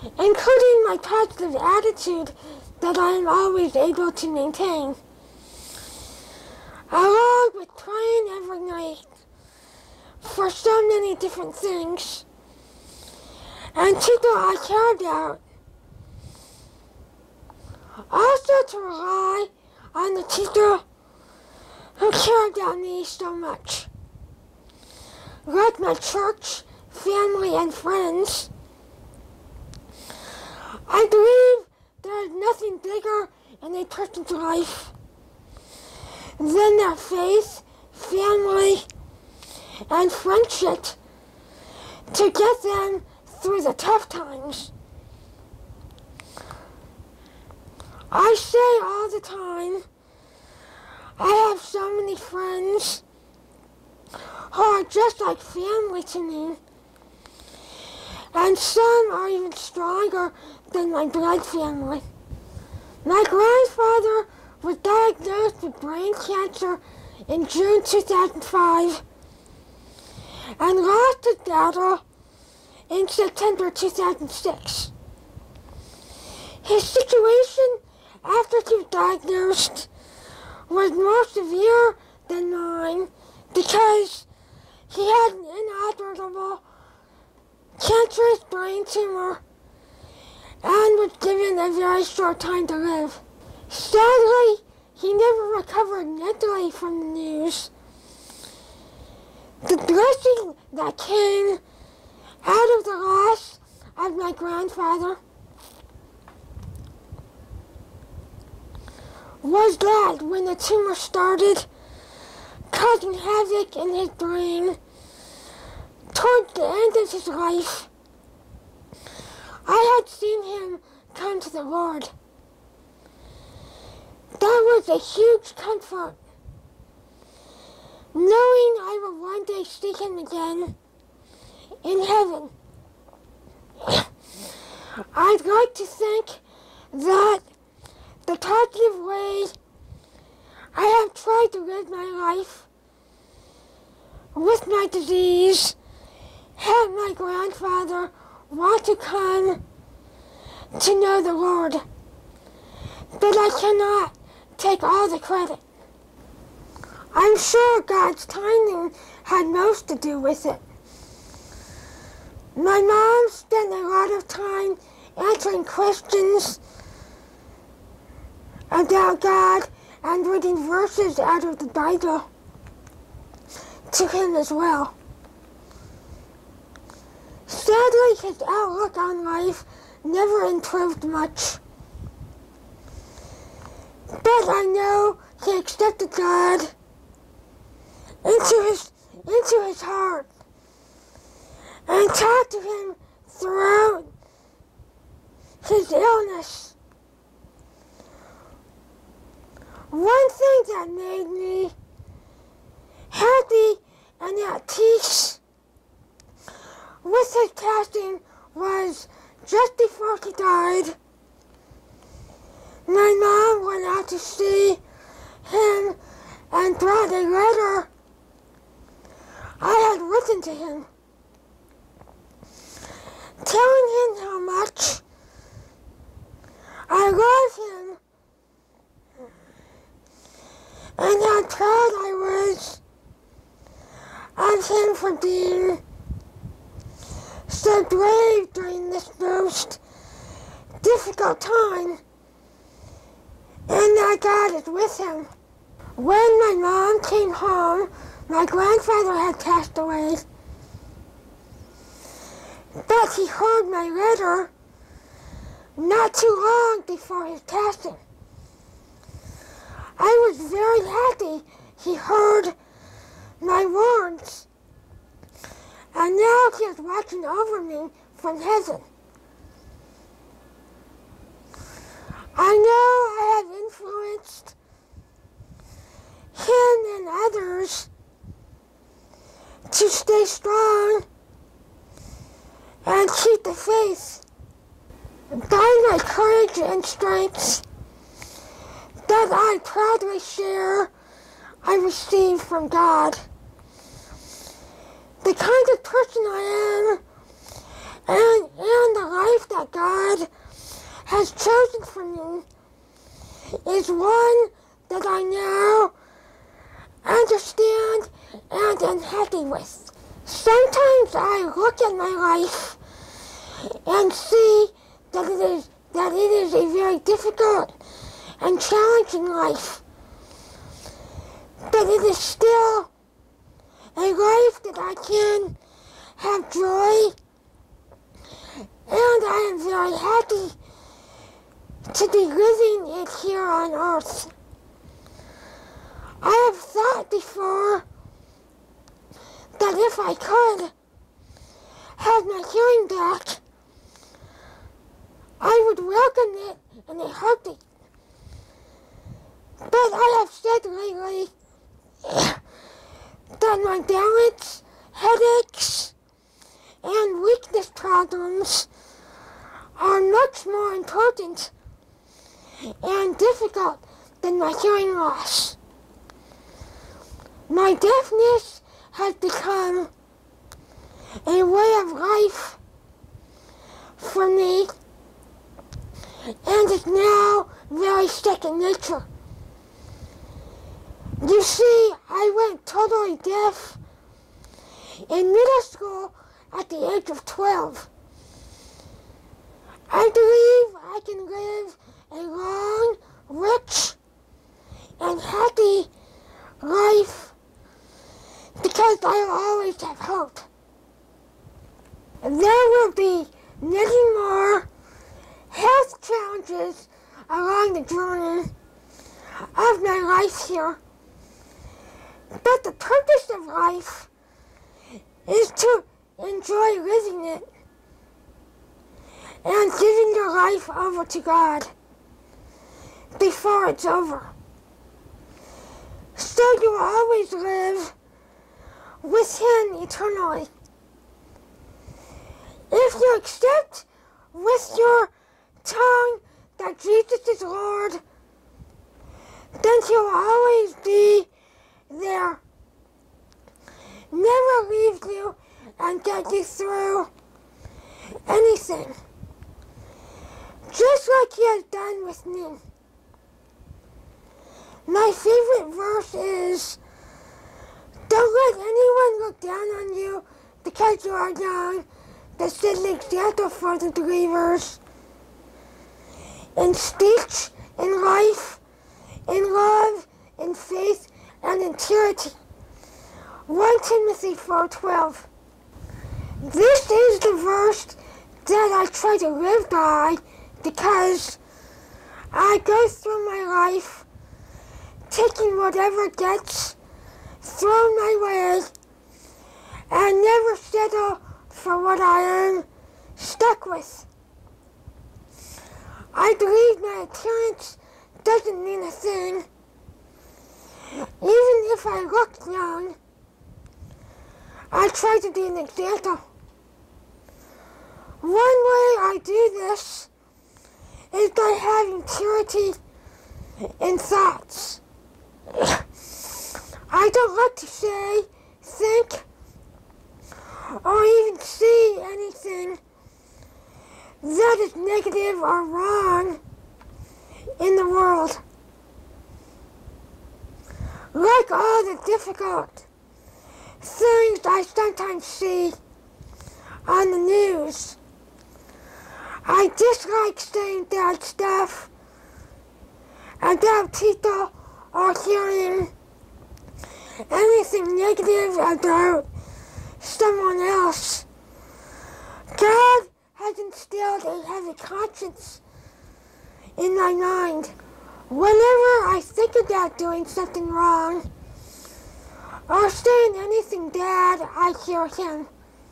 including my positive attitude that I am always able to maintain, along with praying every night for so many different things and people I care about. Also to rely on the people who care about me so much, like my church, family, and friends. I believe there is nothing bigger in a person's life than their faith, family, and friendship to get them through the tough times. I say all the time, I have so many friends who are just like family to me, and some are even stronger than my blood family. My grandfather was diagnosed with brain cancer in June 2005 and lost his battle in September 2006. His situation after he was diagnosed was more severe than mine because he had an inoperable cancerous brain tumor and was given a very short time to live. Sadly, he never recovered mentally from the news. The blessing that came out of the loss of my grandfather was that when the tumor started causing havoc in his brain toward the end of his life, I had seen him come to the Lord. That was a huge comfort, knowing I will one day see him again in heaven. I'd like to think that the positive way I have tried to live my life with my disease helped my grandfather want to come to know the Lord. But I cannot take all the credit. I'm sure God's timing had most to do with it. My mom spent a lot of time answering questions about God and reading verses out of the Bible to him as well. Sadly, his outlook on life never improved much. But I know he accepted God into his heart and talked to him throughout his illness. One thing that made me happy and at peace with his passing was just before he died, my mom went out to see him and brought a letter I had written to him, telling him how much I love him and how proud I was of him for being so brave during this most difficult time, and that God is with him. When my mom came home, my grandfather had passed away, but he heard my letter not too long before his passing. I was very happy he heard my words, and now he is watching over me from heaven. I know I have influenced him and others to stay strong and keep the faith by my courage and strength that I proudly share I received from God. The kind of person I am and the life that God has chosen for me is one that I now understand and am happy with. Sometimes I look at my life and see that it is a very difficult and challenging life. But it is still a life that I can have joy, and I am very happy to be living it here on earth. I have thought before that if I could have my hearing back, I would welcome it in a heartbeat. But I have said lately that my balance, headaches, and weakness problems are much more important and difficult than my hearing loss. My deafness has become a way of life for me and is now very second nature. You see, I went totally deaf in middle school at the age of 12. I believe I can live a long, rich, and happy life because I will always have hope. There will be many more health challenges along the journey of my life here. But the purpose of life is to enjoy living it and giving your life over to God before it's over. So you will always live with Him eternally. If you accept with your tongue that Jesus is Lord, then He will always be there, never leave you and get you through anything, just like He has done with me. My favorite verse is, don't let anyone look down on you because you are young. That set an example for the believers in speech, in life, in love, in faith, and in charity. 1 Timothy 4:12. This is the verse that I try to live by because I go through my life taking whatever gets thrown my way and never settle for what I am stuck with. I believe my appearance doesn't mean a thing. Even if I look young, I try to be an example. One way I do this is by having purity in thoughts. I don't like to say, think, or even see anything that is negative or wrong in the world. Like all the difficult things I sometimes see on the news, I dislike saying bad stuff about people or hearing anything negative about someone else. God has instilled a heavy conscience in my mind. Whenever I think about doing something wrong or saying anything bad, I hear Him.